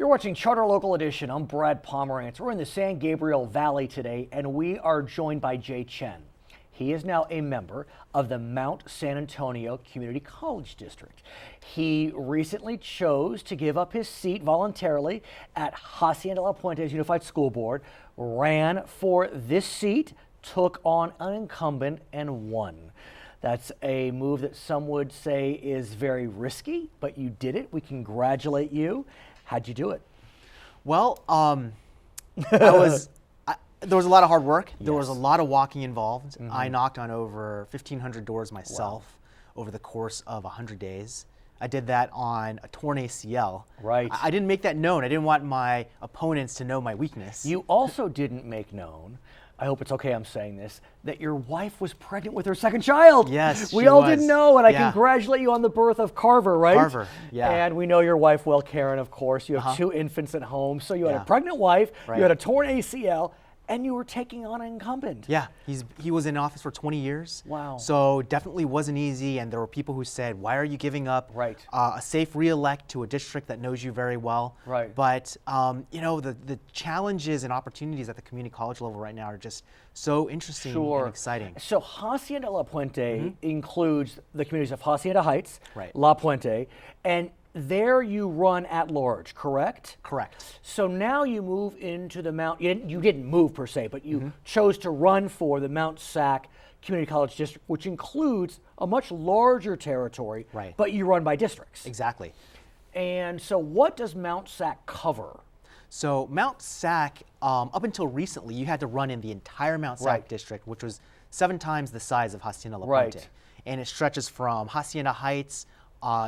You're watching Charter Local Edition. I'm Brad Pomerance. We're in the San Gabriel Valley today, and we are joined by Chen. He is now a member of the Mount San Antonio Community College District. He recently chose to give up his seat voluntarily at Hacienda La Puente's Unified School Board, ran for this seat, took on an incumbent, and won. That's a move that some would say is very risky, but you did it. We congratulate you. How'd you do it? Well, there was a lot of hard work. There was a lot of walking involved. I knocked on over 1,500 doors myself over the course of 100 days. I did that on a torn ACL. Right. I didn't make that known. I didn't want my opponents to know my weakness. You also didn't make known, I hope it's okay I'm saying this, that your wife was pregnant with her second child. Yes, we she all was. didn't know, and I congratulate you on the birth of Carver, right? Carver, yeah. And we know your wife well, Karen, of course. You have two infants at home, so you had a pregnant wife, you had a torn ACL, and you were taking on an incumbent. Yeah, he was in office for 20 years. Wow. So definitely wasn't easy, and there were people who said, why are you giving up a safe re-elect to a district that knows you very well? Right. But you know, the challenges and opportunities at the community college level right now are just so interesting and exciting. So Hacienda La Puente includes the communities of Hacienda Heights, La Puente, and there you run at large, correct? Correct. So now you move into the you didn't move per se, but you chose to run for the Mount Sac Community College District, which includes a much larger territory, but you run by districts. Exactly. And so what does Mount Sac cover? So Mount Sac, up until recently, you had to run in the entire Mount Sac district, which was 7 times the size of Hacienda La Puente. And it stretches from Hacienda Heights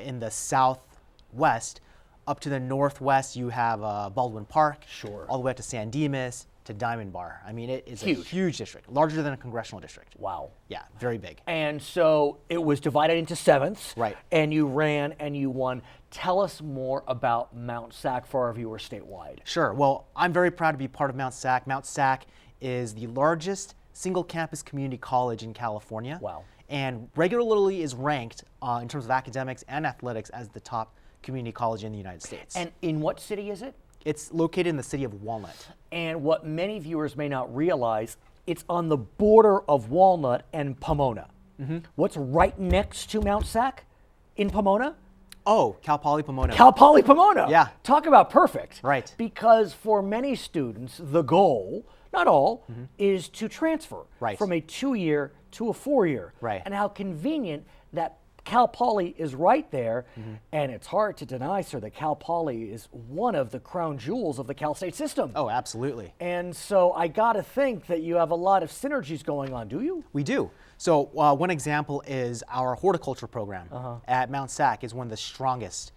in the southwest up to the northwest. You have Baldwin Park, all the way up to San Dimas, to Diamond Bar. I mean, it is a huge district, larger than a congressional district. Wow. Yeah, very big. And so it was divided into 7ths. Right. And you ran and you won. Tell us more about Mount Sac for our viewers statewide. Sure. Well, I'm very proud to be part of Mount Sac. Mount Sac is the largest single campus community college in California. Wow. And regularly is ranked in terms of academics and athletics as the top community college in the United States. And in what city is it? It's located in the city of Walnut. And what many viewers may not realize, it's on the border of Walnut and Pomona. What's right next to Mount Sac in Pomona? Oh, Cal Poly Pomona. Cal Poly Pomona. Yeah. Talk about perfect. Right. Because for many students, the goal, not all, is to transfer from a 2-year to a 4-year. Right. And how convenient that Cal Poly is right there, and it's hard to deny, sir, that Cal Poly is one of the crown jewels of the Cal State system. Oh, absolutely. And so I gotta think that you have a lot of synergies going on, do you? We do. So one example is our horticulture program at Mount Sac is one of the strongest,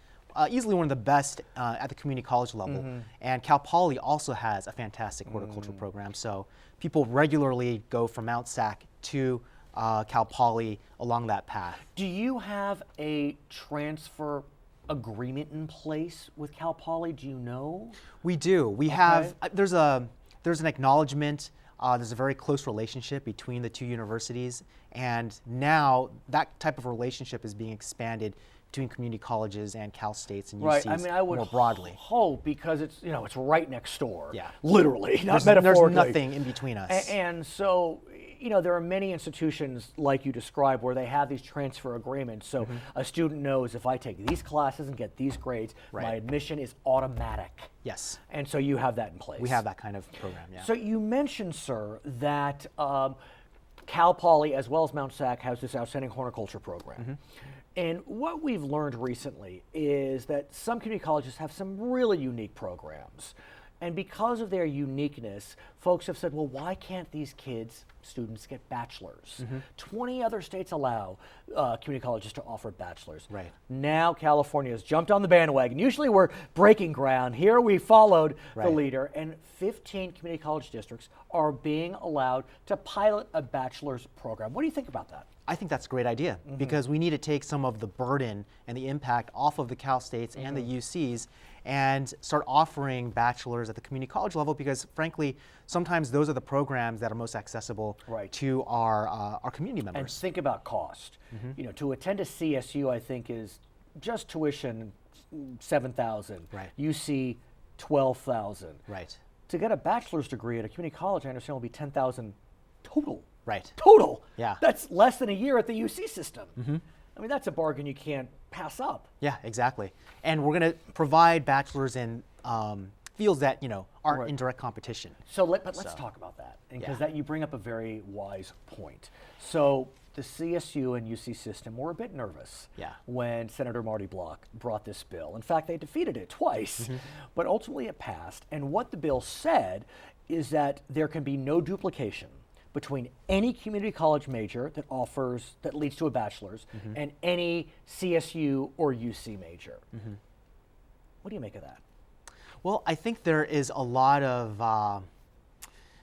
easily one of the best at the community college level. And Cal Poly also has a fantastic horticulture program. So people regularly go from Mount Sac to Cal Poly along that path. Do you have a transfer agreement in place with Cal Poly? Do you know? We do. We have. There's an acknowledgement. There's a very close relationship between the two universities, and now that type of relationship is being expanded between community colleges and Cal States and UCs I mean, I would more broadly. hope, because it's it's right next door. Yeah. Literally, not metaphorically. There's nothing in between us. And so, there are many institutions like you described where they have these transfer agreements. So a student knows, if I take these classes and get these grades, my admission is automatic. Yes. And so you have that in place. We have that kind of program, yeah. So you mentioned, sir, that Cal Poly as well as Mount Sac has this outstanding horticulture program. And what we've learned recently is that some community colleges have some really unique programs. And because of their uniqueness, folks have said, well, why can't these students get bachelors? 20 other states allow community colleges to offer bachelors. Right. Now California has jumped on the bandwagon. Usually we're breaking ground. Here we followed the leader, and 15 community college districts are being allowed to pilot a bachelor's program. What do you think about that? I think that's a great idea because we need to take some of the burden and the impact off of the Cal States and the UCs and start offering bachelors at the community college level, because frankly, sometimes those are the programs that are most accessible to our community members. And think about cost. To attend a CSU, I think, is just tuition $7,000. UC 12,000. Right. To get a bachelor's degree at a community college, I understand will be 10,000 total. Right. Total. Yeah. That's less than a year at the UC system. I mean, that's a bargain you can't pass up. Yeah, exactly. And we're going to provide bachelors in fields that aren't in direct competition. So let's talk about that, because that you bring up a very wise point. So the CSU and UC system were a bit nervous when Senator Marty Block brought this bill. In fact, they defeated it twice, but ultimately it passed. And what the bill said is that there can be no duplication between any community college major that leads to a bachelor's and any CSU or UC major. What do you make of that? Well, I think there is a lot of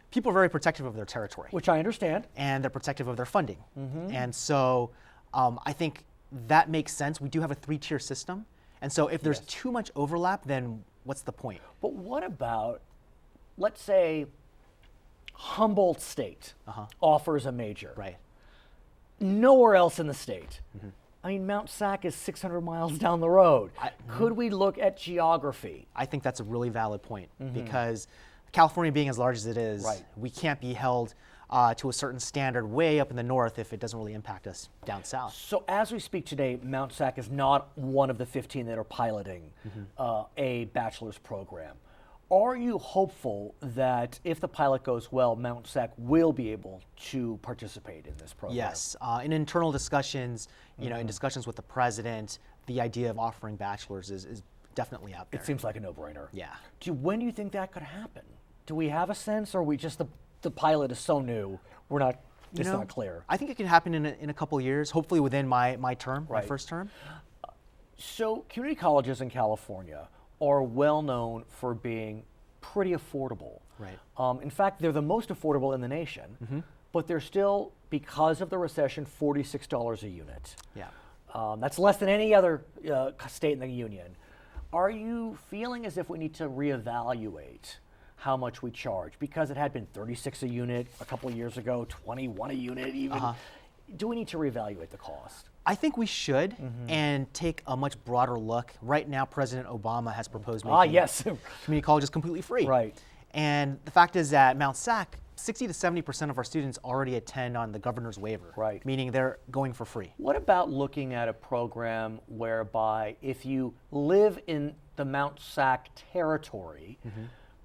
people are very protective of their territory, Which I understand. and they're protective of their funding. And so I think that makes sense. We do have a 3-tier system. And so if there's too much overlap, then what's the point? But what about, let's say, Humboldt State offers a major. Right. Nowhere else in the state. I mean, Mount Sac is 600 miles down the road. Could we look at geography? I think that's a really valid point because California being as large as it is, we can't be held to a certain standard way up in the north if it doesn't really impact us down south. So as we speak today, Mount Sac is not one of the 15 that are piloting a bachelor's program. Are you hopeful that if the pilot goes well, Mount Sac will be able to participate in this program? Yes, in internal discussions, in discussions with the president, the idea of offering bachelors is definitely out there. It seems like a no-brainer. Yeah. When do you think that could happen? Do we have a sense, or are we just the pilot is so new, it's not clear? I think it could happen in a couple of years, hopefully within my term, my first term. So community colleges in California are well known for being pretty affordable. Right. In fact, they're the most affordable in the nation, but they're still, because of the recession, $46 a unit. Yeah. That's less than any other state in the union. Are you feeling as if we need to reevaluate how much we charge? Because it had been $36 a unit a couple of years ago, $21 a unit even. Do we need to reevaluate the cost? I think we should and take a much broader look. Right now, President Obama has proposed making community colleges completely free. Right. And the fact is that Mount Sac, 60 to 70% of our students already attend on the governor's waiver. Right. Meaning they're going for free. What about looking at a program whereby if you live in the Mount Sac territory,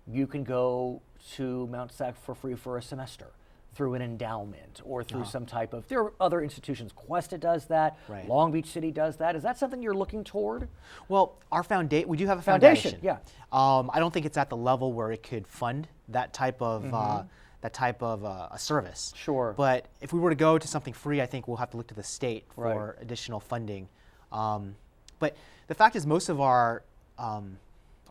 you can go to Mount Sac for free for a semester through an endowment or through some type of, there are other institutions. Cuesta does that. Right. Long Beach City does that. Is that something you're looking toward? Well, we do have a foundation. Yeah. I don't think it's at the level where it could fund that type of a service. Sure. But if we were to go to something free, I think we'll have to look to the state for additional funding. But the fact is, most of our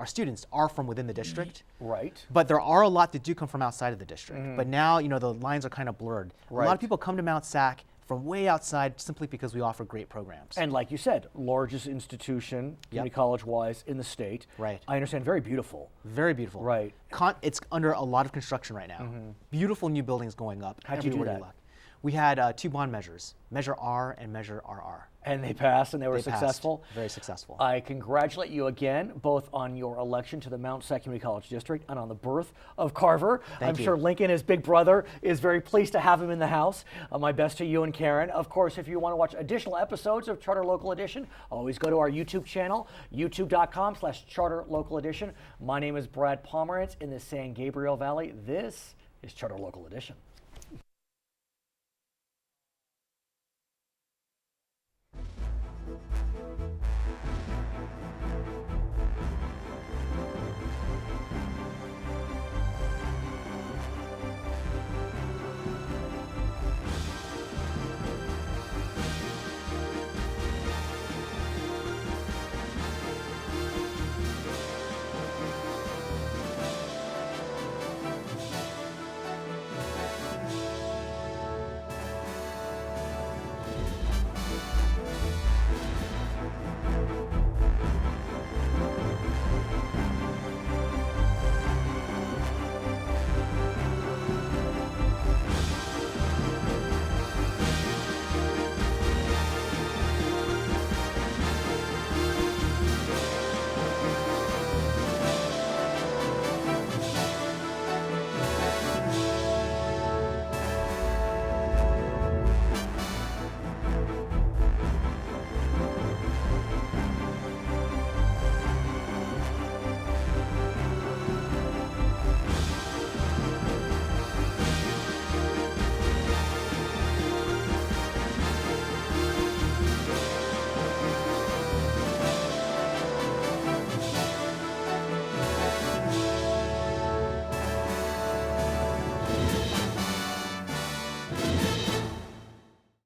students are from within the district. Right. But there are a lot that do come from outside of the district. But now, the lines are kind of blurred. Right. A lot of people come to Mount Sac from way outside simply because we offer great programs. And like you said, largest institution, community college-wise, in the state. Right. I understand, very beautiful. Very beautiful. Right. It's under a lot of construction right now. Beautiful new buildings going up. How'd you do everywhere that? look. We had 2 bond measures, Measure R and Measure RR. And they passed, and they were They passed. successful. Very successful. I congratulate you again, both on your election to the Mount Sac Community College District and on the birth of Carver. Thank I'm you. sure Lincoln, his big brother, is very pleased to have him in the house. My best to you and Karen. Of course, if you want to watch additional episodes of Charter Local Edition, always go to our YouTube channel, youtube.com/Charter Local Edition. My name is Brad Pomerance in the San Gabriel Valley. This is Charter Local Edition.